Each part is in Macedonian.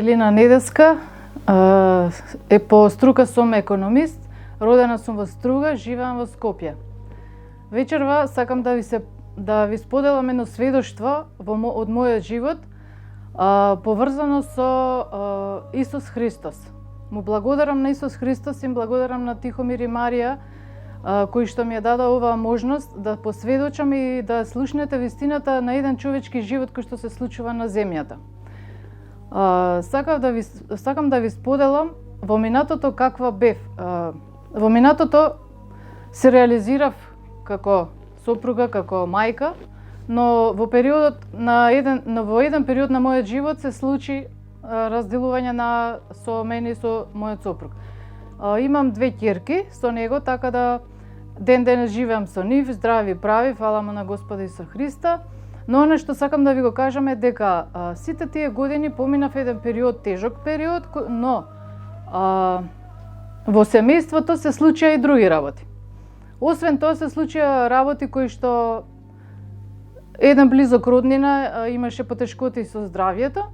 Елина Недеска, е по струка сум економист, родена сум во Струга, живеам во Скопје. Вечерва сакам да ви споделам едно сведоштво од мојот живот, поврзано со Исус Христос. Му благодарам на Исус Христос и благодарам на Тихомир и Марија, кои што ми ја дада оваа можност да посведочам и да слушнете вистината на еден човечки живот кој што се случува на земјата. Сакам да ви споделам во минатото каква бев. Во минатото се реализирав како сопруга, како мајка, но во еден период на мојот живот се случи разделување со мене и со мојот сопруг. Имам две ќерки со него, така да ден живеам со нив, здрави, прави, фала му на Господа Исус Христа. Но она што сакам да ви го кажам е дека сите тие години поминав еден период, тежок период, но во семејството се случија и други работи. Освен тоа се случија работи кои што еден близок роднина имаше потешкоти со здравјето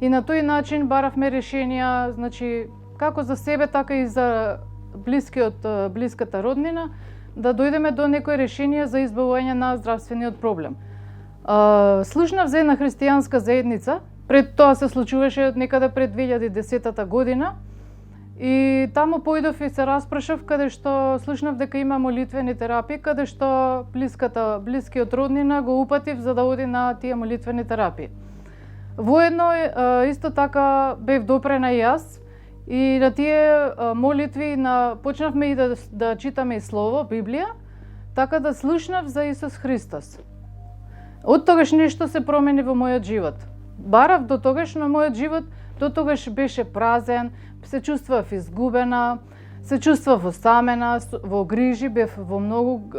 и на тој начин баравме решенија, значи како за себе, така и за блиската роднина, да дојдеме до некои решенија за избавување на здравствениот проблем. Слушнав за една христијанска заедница, пред тоа се случуваше некаде пред 2010 година, и таму појдов и се распрашав, каде што слушнав дека има молитвени терапии, каде што блискиот роднина го упатив за да оди на тие молитвени терапии. Воедно исто така бев допрена и јас, и на тие молитви почнавме и да читаме и Слово, Библија, така да слушнав за Исус Христос. Од тогаш нешто се промени во мојот живот. Барав до тогаш, но мојот живот до тогаш беше празен, се чувствував изгубена, се чувствував осамена, во грижи, бев во многу,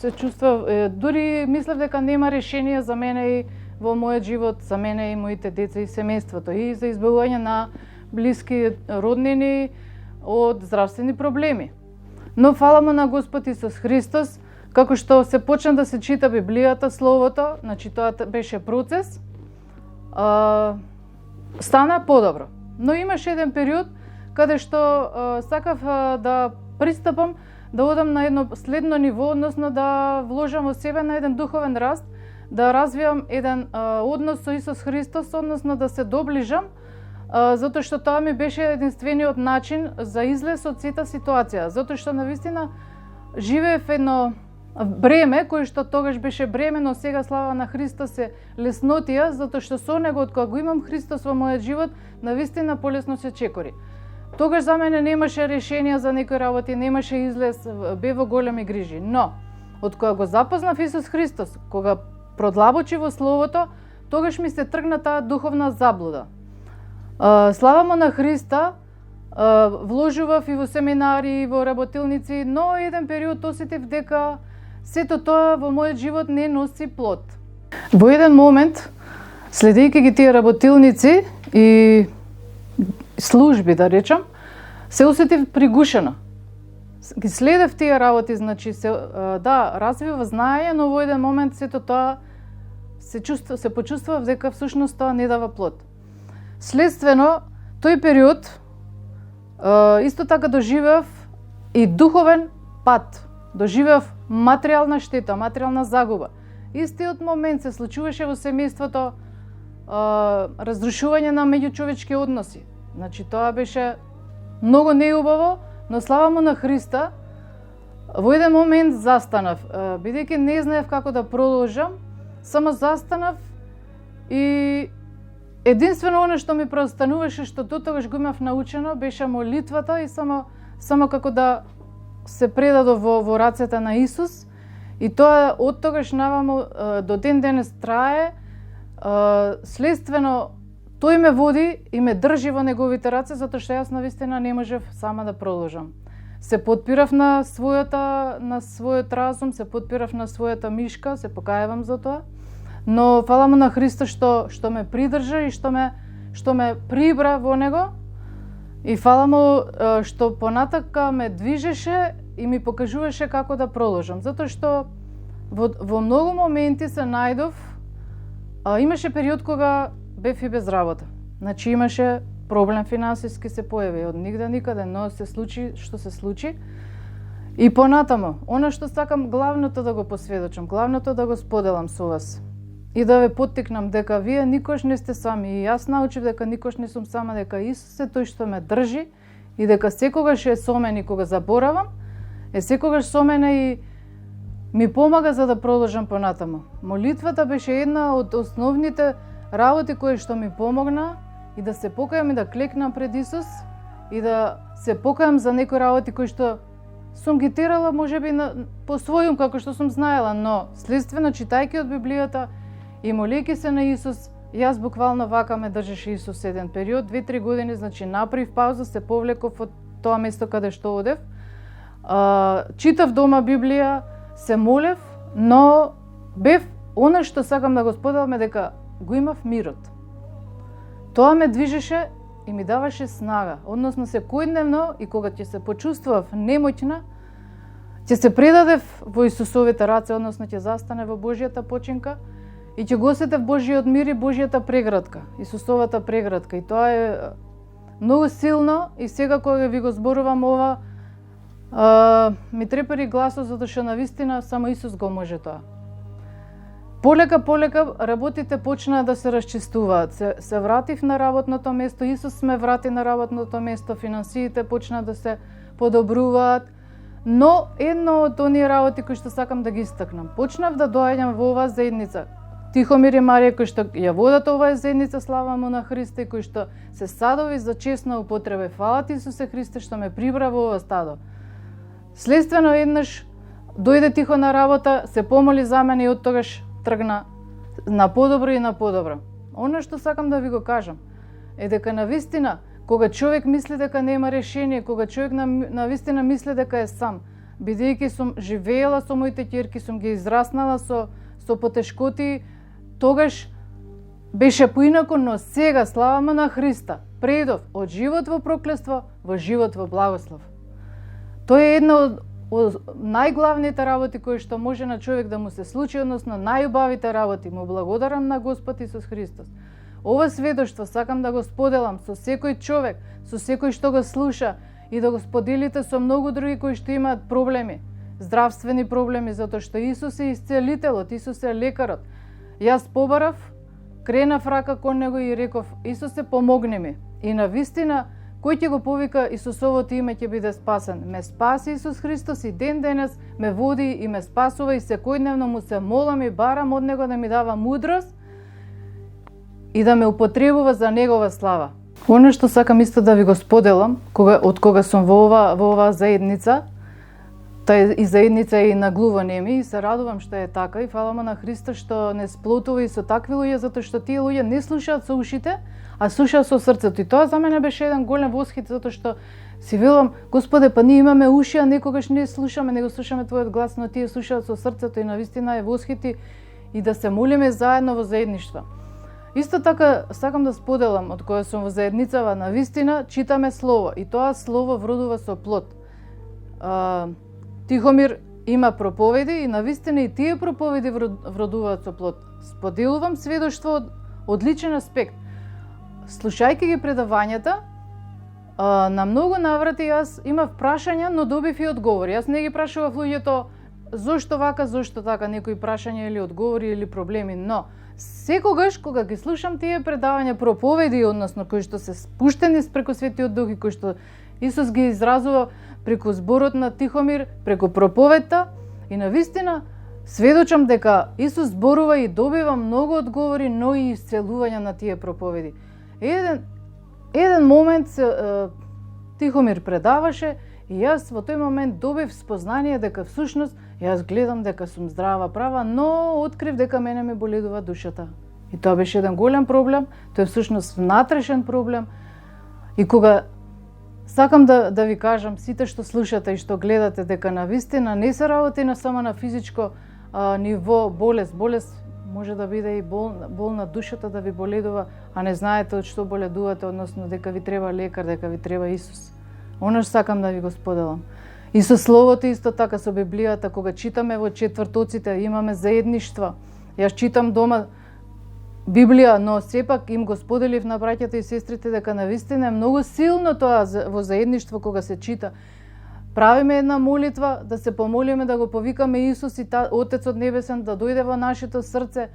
се чувствував, дури мислев дека нема решение за мене и во мојот живот, за мене и моите деца и семејството, и за избавување на блиски роднини од здравствени проблеми. Но фала му на Господ Исус Христос, како што се почна да се чита Библијата, Словото, значи тоа беше процес, стана подобро. Но имаше еден период каде што сакав да пристапам, да одам на едно следно ниво, односно да вложам во себе на еден духовен раст, да развијам еден однос со Исус Христос, односно да се доближам, затоа што тоа ми беше единствениот начин за излез од сета ситуација, затоа што навистина живеев едно бреме кој што тогаш беше бреме, но сега слава на Христос е леснотија, затоа што со него, од кога го имам Христос во мојот живот, навистина полесно се чекори. Тогаш за мене немаше решенија за некои работи, немаше излез, бе во големи грижи. Но, од кога го запознав Исус Христос, кога продлабочи во Словото, тогаш ми се тргна таа духовна заблуда. Слава му на Христа, вложував и во семинари, и во работилници, но еден период осетив дека сето тоа во мојот живот не носи плод. Во еден момент, следејќи ги тие работилници и служби, да речам, се осетив пригушена. Ги следев тие работи, значи развива знаење, но во еден момент сето тоа се почувствував дека всушност тоа не дава плод. Следствено, тој период исто така доживеав и духовен пат, доживеав материјална штета, материјална загуба. Истиот момент се случуваше во семејството разрушување на меѓучовечки односи. Значи тоа беше многу неубаво, но слава му на Христа, во еден момент застанав, бидејќи не знаев како да продолжам, само застанав и единствено оно што ми преостануваше, што дотогаш го имав научено, беше молитвата и само како да се предадов во рацете на Исус, и тоа од тогаш наваму до ден денес трае. Следствено тој ме води и ме држи во неговите раце, затоа што јас навистина не можев сама да продолжам. Се потпирав на својот разум, се потпирав на својата мишка, се покајавам за тоа. Но фала му на Христа што ме придржа и што ме прибра во него, и фала му што понатака ме движеше и ми покажуваше како да продолжам, затоа што во многу моменти се најдов, имаше период кога бев и без работа. Значи имаше проблем финансиски се појави од нигде никаде, но се случи што се случи. И понатамо, она што сакам главното да го посведочам, главното да го споделам со вас и да ве поттикнам дека вие никош не сте сами. И јас научив дека никош не сум сама, дека Исус е тој што ме држи и дека секогаш е со мене и кога заборавам, е секогаш со мене и ми помага за да продолжам понатамо. Молитвата беше една од основните работи кои што ми помогна и да се покајам и да клекнам пред Исус и да се покајам за некои работи кои што сум ги терала можеби по својум како што сум знаела, но следствено читајќи од Библијата и молејќи се на Исус, јас буквално вака ме држеше Исус еден период, 2-3 години, значи направив пауза, се повлеков од тоа место каде што одев. Читав дома Библија, се молев, но бев она што сакам да го споделам е дека го имав мирот. Тоа ме движеше и ми даваше снага, односно секојдневно и кога ќе се почувствував немоќна, ќе се предадев во Исусовите раце, односно ќе застане во Божјата починка и ќе го осетев Божјиот мир и Божјата преградка, Исусовата преградка. И тоа е многу силно и сега кога ви го зборувам ова, ми трепери гласот затоа што навистина само Исус го може тоа. Полека работите почнаа да се расчистуваат. Се вратив на работното место, Исус ме врати на работното место, финансиите почнаа да се подобруваат. Но едно од оние работи кои што сакам да ги истакнам. Почнав да доаѓам во оваа заедница. Тихомир и Марија кои што ја водат оваа заедница, слава му на Христе, кои што се садови за честна употреба. Фала ти Исусе Христе што ме прибра во ова стадо. Следствено еднаш дојде тихо на работа, се помоли за мене и оттогаш тргна на подобро и на подобро. Оно што сакам да ви го кажам е дека навистина кога човек мисли дека нема решение, кога човек навистина мисли дека е сам, бидејќи сум живеела со моите ќерки, сум ги израснала со потешкоти, тогаш беше поинако, но сега слава му на Христа, предов од живот во проклество во живот во благослов. Тоа е една од најглавните работи кои што може на човек да му се случи, односно најубавите работи. Му благодарам на Господ Исус Христос. Ова сведоштво сакам да го споделам со секој човек, со секој што го слуша и да го споделите со многу други кои што имаат проблеми, здравствени проблеми, затоа што Исус е исцелителот, Исус е лекарот. Јас побарав, кренав рака кон него и реков: Исусе, помогни ми. И навистина, кој ќе го повика Исусовото име ќе биде спасен. Ме спаси Исус Христос и ден денес ме води и ме спасува и секојдневно му се молам и барам од него да ми дава мудрост и да ме употребува за негова слава. Оно што сакам исто да ви го споделам, од кога сум во оваа заедница, таа и заедница и наглуване ми, и се радувам што е така и фала му на Христа што не сплотува и со такви луѓе, затоа што тие луѓе не слушаат со ушите, а слушаат со срцето. И тоа за мене беше еден голем восхит, затоа што си велам: Господе, па ние имаме уши, а некогаш не слушаме, него слушаме Твојот глас, но тие слушаат со срцето и навистина е восхити и да се молиме заедно во заедништво. Исто така сакам да споделам, од кога сум во заедницава, навистина читаме слово и тоа слово вродува со плод. Тихомир има проповеди и навистина и тие проповеди вродуваат со плод. Споделувам сведоштво од личен аспект. Слушајќи ги предавањата, на многу наврати јас имав прашања, но добив и одговори. Јас не ги прашував луѓето зошто вака, зошто така, некои прашања или одговори или проблеми, но секогаш кога ги слушам тие предавања, проповеди, односно кои што се спуштени преку Светиот Дух и кои што Исус ги изразува преку зборот на Тихомир, преку проповедта, и навистина сведочам дека Исус зборува и добива многу одговори, но и исцелувања на тие проповеди. Еден момент Тихомир предаваше и јас во тој момент добив спознание дека всушност јас гледам дека сум здрава, права, но открив дека мене ме боледува душата. И тоа беше еден голем проблем, тоа е всушност внатрешен проблем. И кога сакам да ви кажам, сите што слушате и што гледате, дека навистина не се работи на само на физичко ниво болест. Болест може да биде и бол на душата да ви боледува, а не знаете од што боледувате, односно дека ви треба лекар, дека ви треба Исус. Оно што сакам да ви го споделам. И со Словото исто така, со Библијата, кога читаме во четвртоците, имаме заедништва. Јас читам дома Библија, но сепак им го споделив на браќата и сестрите дека навистина е многу силно тоа во заедништво кога се чита. Правиме една молитва, да се помолиме, да го повикаме Исус и Отецот Небесен да дојде во нашето срце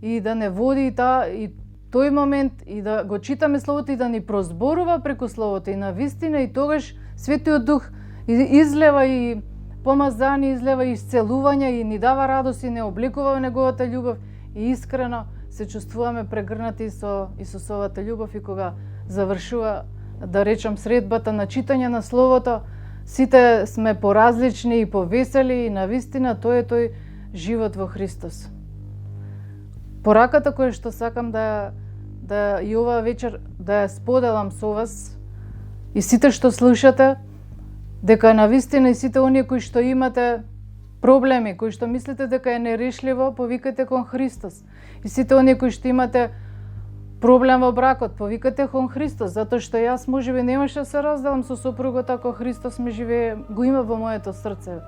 и да не води и тој момент и да го читаме Словото и да ни прозборува преку Словото и навистина и тогаш Светиот Дух излева и помазание, излева и исцелување и ни дава радост и не облекува неговата љубов и искрено се чувствуваме прегрнати со Исусовата љубов и кога завршува, да речам, средбата на читање на Словото, сите сме поразлични и повесели и навистина тој е тој живот во Христос. Пораката која што сакам да и оваа вечер да ја споделам со вас и сите што слушате, дека навистина и сите оние кои што имате проблеми, кои што мислите дека е нерешливо, повикате кон Христос. И сите оние кои што имате проблем во бракот, повикате кон Христос, затоа што јас можеби немаше да се разделам со сопругот ако Христос ме живее, го има во моето срце.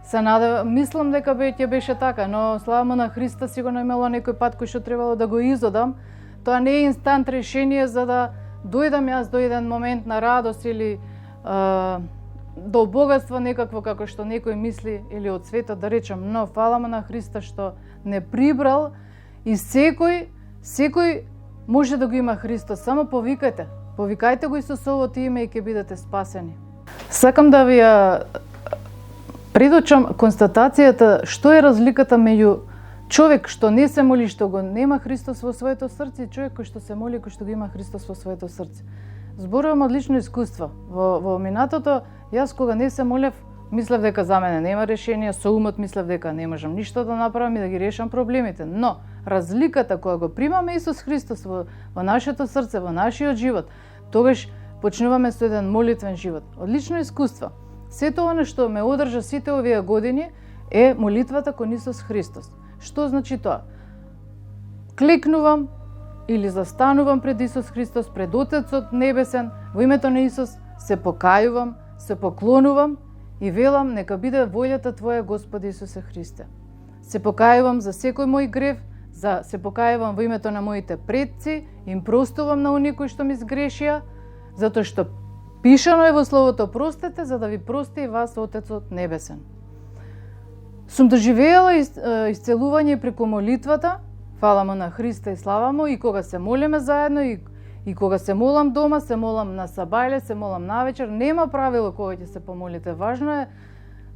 Се надевам, мислам дека ќе беше така, но слава му на Христа, сигурно имало некој пат кој што требало да го изодам. Тоа не е инстант решение за да дојдам јас до еден момент на радост или до богатство некакво како што некој мисли или од светот, да речем, но фала му на Христа што не прибрал и секој може да го има Христос, само повикајте го Исусовото име и ќе бидете спасени. Сакам да ви ја предочам констатацијата што е разликата меѓу човек што не се моли, што го нема Христос во своето срце и човек кој што се моли, кој што го има Христос во своето срце. Зборувам од лично искуство. Во минатото, јас кога не се молев, мислев дека за мене нема решение, со умот мислев дека не можам ништо да направам и да ги решам проблемите. Но разликата кога го примаме Исус Христос во нашето срце, во нашиот живот, тогаш почнуваме со еден молитвен живот. Од лично искуство. Сето оно што ме одржа сите овие години е молитвата кон Исус Христос. Што значи тоа? Клекнувам или застанувам пред Исус Христос, пред Отецот Небесен, во името на Исус се покајувам, се поклонувам и велам нека биде волјата Твоја, Господи Исусе Христе. Се покајувам за секој мој грев, се покајувам во името на моите предци, им простувам на оние кои што ми сгрешија, затоа што пишано е во Словото простете, за да ви прости и вас Отецот Небесен. Сум доживеала исцелување преку молитвата, фала му на Христа и слава му, и кога се молиме заедно, и кога се молам дома, се молам на сабајле, се молам навечер, нема правило кога ќе се помолите. Важно е,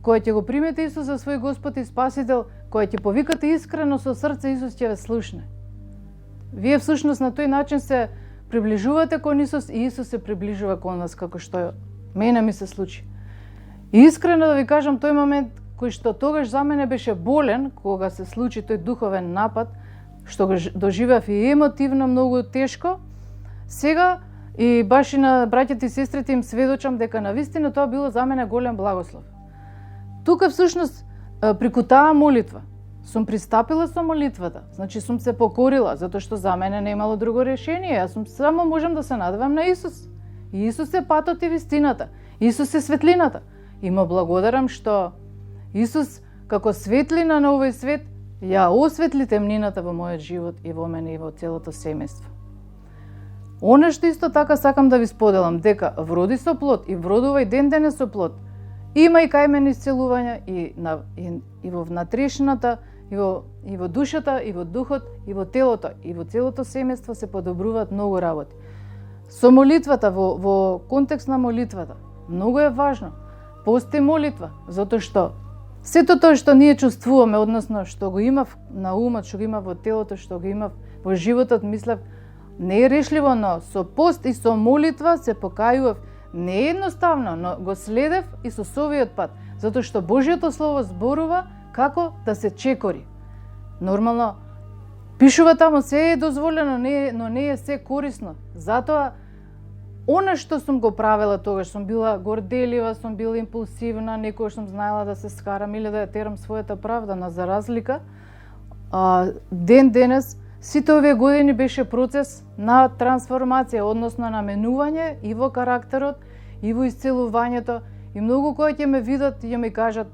кога ќе го примете Исус за свој Господ и Спасител, кога ќе повикате искрено со срце, Исус ќе ве слушне. Вие всушност на тој начин се приближувате кон Исус и Исус се приближува кон вас, како што мене ми се случи. И искрено да ви кажам, тој момент кој што тогаш за мене беше болен, кога се случи тој духовен напад, што го доживеав и емотивно многу тешко, сега и баш и на браќите и сестрите им сведочам дека навистина тоа било за мене голем благослов. Тука всушност преку таа молитва сум пристапила со молитвата, значи сум се покорила, затоа што за мене не имало друго решение, јас сум само можам да се надевам на Исус. И Исус е патот и вистината, Исус е светлината. И му благодарам што Исус како светлина на овој свет ја осветли темнината во мојот живот и во мене и во целото семејство. Она што исто така сакам да ви споделам, дека вроди со плод и вродува и ден денес со плод. Има и кај мене исцелување и во внатрешната, и во душата, и во духот, и во телото, и во целото семејство се подобруваат многу работи. Со молитвата, во контекст на молитвата, многу е важно. Постои молитва, затоа што сето тоа што ние чувствуваме, односно што го имав на умот, што го имав во телото, што го имав во животот, мислев, не е решливо, но со пост и со молитва се покајував. Не е едноставно, но го следев Исусовиот пат, затоа што Божјото Слово зборува како да се чекори. Нормално, пишува таму се е дозволено, но не е се корисно. Затоа, она што сум го правила тогаш, сум била горделива, сум била импулсивна, некојаш сум знаела да се скарам или да ја терам својата правда, но за разлика, ден денес, сите овие години беше процес на трансформација, односно на менување и во карактерот, и во исцелувањето, и многу кои ќе ме видат и ќе ми кажат,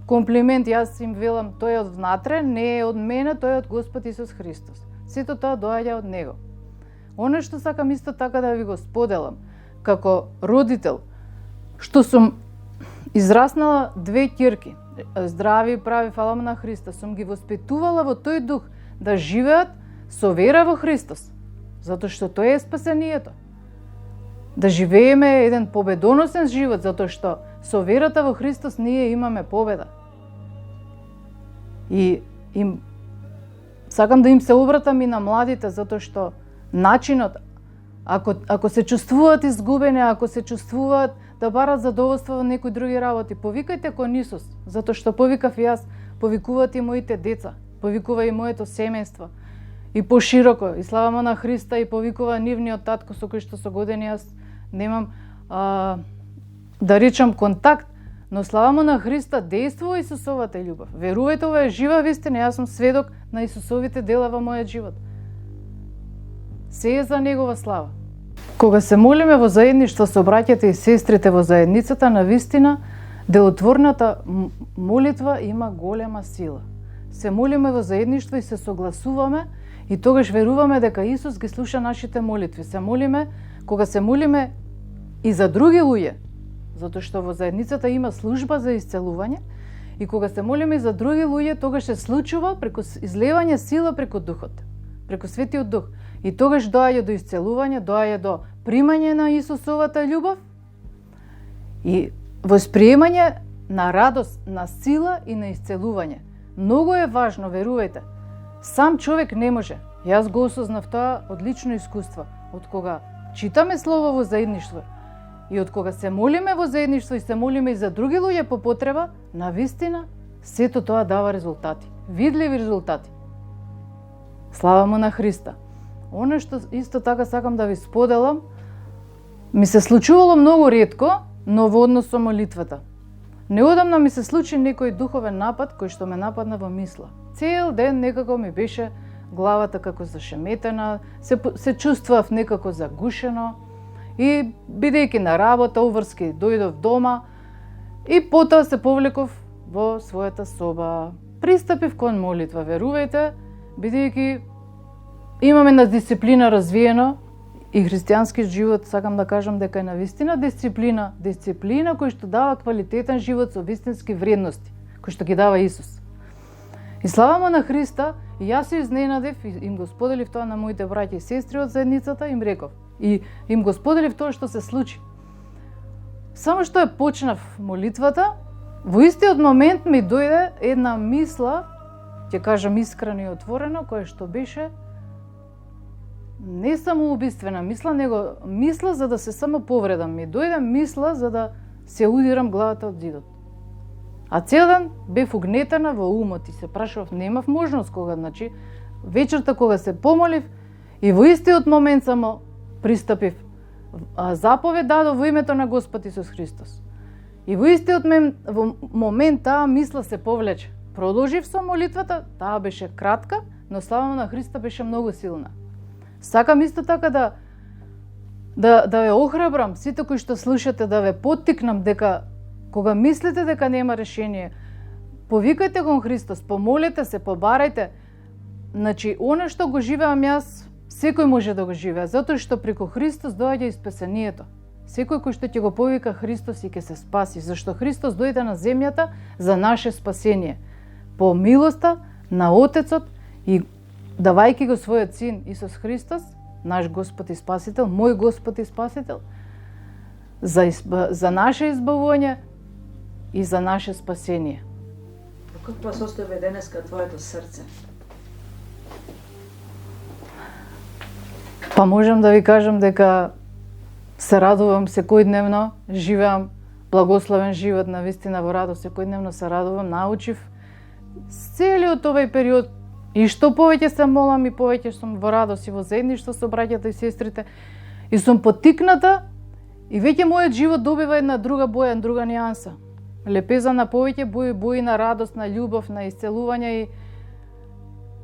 комплимент, јас им велам, тој е од внатре, не е од мене, тој е од Господ Исус Христос. Сето тоа доаѓа од Него. Оно што сакам исто така да ви го споделам, како родител, што сум израснала 2 ќерки, здрави и прави, фала му на Христа, сум ги воспитувала во тој дух да живеат со вера во Христос, затоа што тој е спасението. Да живееме еден победоносен живот, затоа што со верата во Христос ние имаме победа. И сакам да им се обратам и на младите, затоа што начинот, ако се чувствуваат изгубени, ако се чувствуваат да барат задоволство во некои други работи, повикајте кон Исус, затоа што повикав и јас, повикуваат и моите деца, повикува и моето семејство, и пошироко, и слава му на Христа, и повикува нивниот татко со кој што со години јас немам да речам контакт, но слава му на Христа действува Исусовата љубов. Верувајте, ова е жива вистина, јас сум сведок на Исусовите дела во мојот живот. Се е за Негова слава. Кога се молиме во заедништво со браќите и сестрите во заедницата, на вистина, делотворната молитва има голема сила. Се молиме во заедништво и се согласуваме, и тогаш веруваме дека Исус ги слуша нашите молитви. Се молиме, кога се молиме и за други луѓе, затоа што во заедницата има служба за исцелување, и кога се молиме и за други луѓе, тогаш се случува преку излевање сила преку Духот, преку Светиот Дух. И тогаш доаѓа до исцелување, доаѓа до примање на Исусовата љубов и восприемање на радост, на сила и на исцелување. Многу е важно, верувајте. Сам човек не може. Јас го осознав тоа од лично искуство. Од кога читаме Слово во заедништво и од кога се молиме во заедништво и се молиме и за други луѓе по потреба, на вистина, сето тоа дава резултати. Видливи резултати. Слава му на Христа. Оно што исто така сакам да ви споделам, ми се случувало многу ретко, но во однос со молитвата. Неодамна ми се случи некој духовен напад кој што ме нападна во мисла. Цел ден некако ми беше главата како зашеметена, се чувствував некако загушено и бидејќи на работа, уврски дојдов дома и потоа се повлеков во својата соба. Пристапив кон молитва, верувајте, бидејќи имаме една дисциплина развиено и христијански живот, сакам да кажам дека е навистина дисциплина кој што дава квалитетен живот со вистински вредности, кој што ги дава Исус. И слава му на Христа, и јас се изненадев и им го споделив тоа на моите браќа и сестри од заедницата, им реков. И им го споделив тоа што се случи. Само што ја почнав молитвата, во истиот момент ми дојде една мисла, ќе кажам искрено и отворено, која што беше не само убиствена мисла, него мисла за да се само повредам. Ми дојде мисла за да се удирам главата од зидот. А цел ден бев угнетена во умот и се прашував, немав можност кога, значи, вечерта кога се помолив и во истиот момент само пристапив. Заповед дадов во името на Господ Исус Христос. И во истиот момент таа мисла се повлече. Продолжив со молитвата, таа беше кратка, но слава на Христа беше многу силна. Сакам исто така да ве охрабрам, сите кои што слушате, да ве поттикнам дека кога мислите дека нема решение, повикајте кон Христос, помолете се, побарајте. Значи, оно што го живеам јас, секој може да го живее, затоа што преку Христос доаѓа и спасението. Секој кој што ќе го повика Христос и ќе се спаси, зашто Христос дојде на земјата за наше спасение. По милоста на Отецот и давајќи го својот син Исус Христос, наш Господ и Спасител, мој Господ и Спасител, за наше избавување и за наше спасение. Во каква состојба е денеска твоето срце? Па можам да ви кажам дека се радувам секојдневно, живеам благословен живот, навистина во радост, секојдневно се радувам, научив целиот овој период и што повеќе се молам и повеќе сум во радост и во заедништво со браќата и сестрите и сум поттикната и веќе мојот живот добива една друга боја, друга нијанса. Лепеза на повеќе бои на радост, на љубов, на исцелување и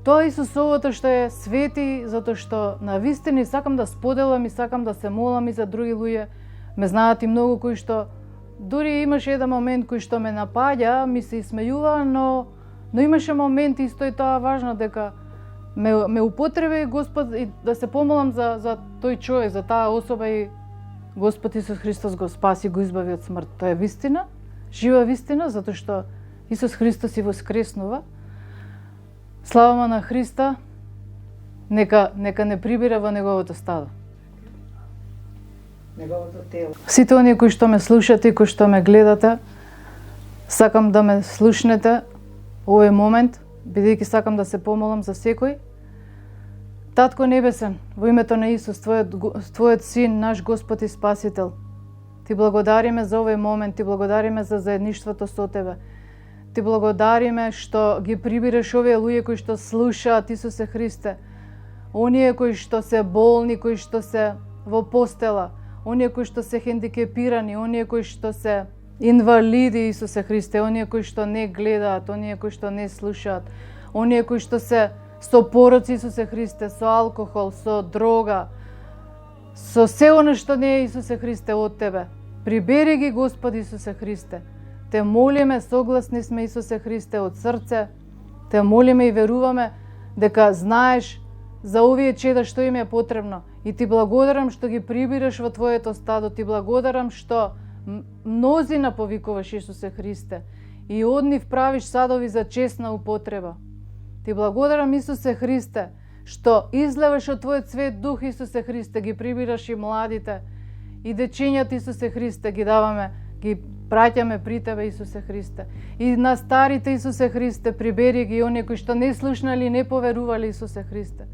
тоа Исусовото што е свети, затоа што на вистина сакам да споделам и сакам да се молам и за други луѓе. Ме знаат и многу кои што дури имаше еден момент кој што ме напаѓа, ми се исмејува, но имаше момент исто и тоа важно дека ме употреби Господ и да се помолам за тој човек, за таа особа и Господ Исус Христос го спаси, го избави од смрт. Тоа е вистина, жива вистина, затоа што Исус Христос и воскреснува. Слава на Христа, нека не прибира во неговото стадо. Неговото тело. Сите оние кои што ме слушате и кои што ме гледате, сакам да ме слушнете овој момент, бидејќи сакам да се помолам за секој. Татко Небесен, во името на Исус, Твојот Син, наш Господ и Спасител, Ти благодариме за овој момент, Ти благодариме за заедништвото со Тебе. Ти благодариме што ги прибираш овие луѓе кои што слушаат Исусе Христе, оние кои што се болни, кои што се во постела, оние кои што се хендикепирани, оние кои што се инвалиди, Исусе Христе, оние кои што не гледаат, оние кои што не слушаат, оние кои што се со пороци, Исусе Христе, со алкохол, со дрога, со се оно што не е, Исусе Христе, од Тебе. Прибери ги, Господи Исусе Христе. Те молиме, согласни сме, Исусе Христе, од срце. Те молиме и веруваме дека знаеш за овие чеда што им е потребно. И Ти благодарам што ги прибираш во Твоето стадо. Ти благодарам што мнозина повикуваш, Исусе Христе, и од нив правиш садови за честна употреба. Ти благодарам, Исусе Христе, што излеваш од Твојот свет дух, Исусе Христе, ги прибираш и младите, и дечињата, Исусе Христе, ги даваме, ги праќаме при Тебе, Исусе Христе. И на старите, Исусе Христе, прибери ги оние кои што не слушнали и не поверували, Исусе Христе.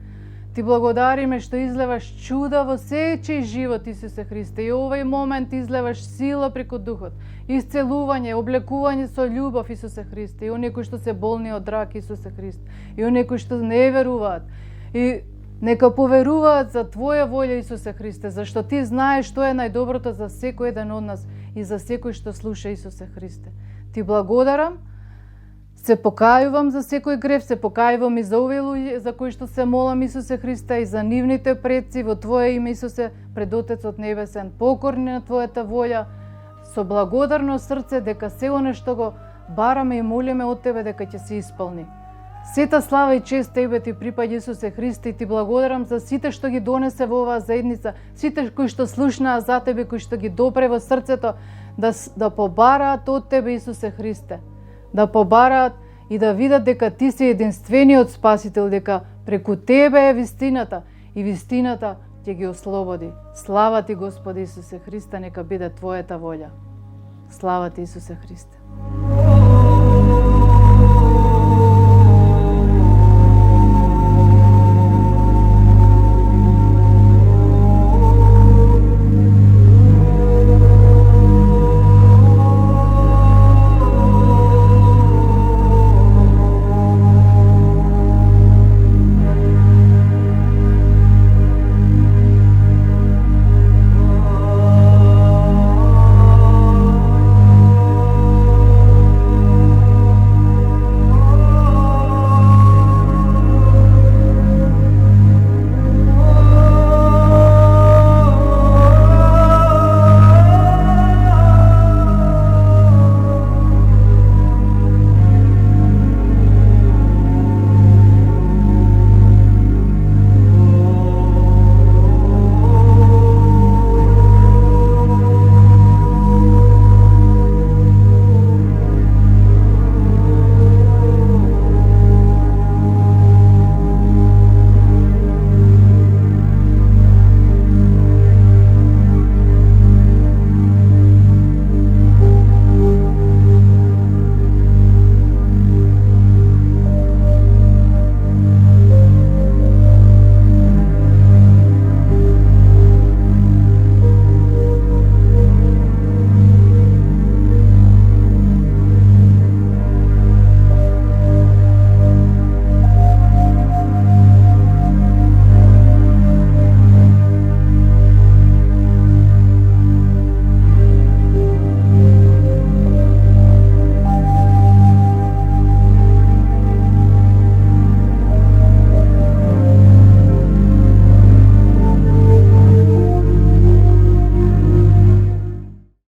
Ти благодариме што излеваш чуда во сечи живот, Исусе Христе. И овој момент излеваш сила преку Духот, исцелување, облекување со љубов, Исусе Христе. И оние кои што се болни од рак, Исусе Христе. И оние кои што не веруваат. И нека поверуваат за Твоја волја, Исусе Христе, зашто Ти знаеш што е најдоброто за секој еден од нас и за секој што слуша, Исусе Христе. Ти благодарам, се покајувам за секој грев, се покајувам и за овие луѓе за кои што се молам, Исусе Христе, и за нивните предци во Твое име, Исусе, пред Отецот Небесен, покорни на Твојата волја, со благодарно срце дека се оно што го бараме и молиме од Тебе дека ќе се исполни. Сета слава и чест Тебе Ти припаѓа, Исусе Христе, и Ти благодарам за сите што ги донесе во оваа заедница, сите кои што слушнаа за Тебе, кои што ги допре во срцето да побараат од Тебе, Исусе Христе, да побараат и да видат дека Ти си единствениот Спасител, дека преку Тебе е вистината и вистината ќе ги ослободи. Слава Ти, Господи Исусе Христе, нека биде Твојата волја. Слава Ти, Исусе Христе.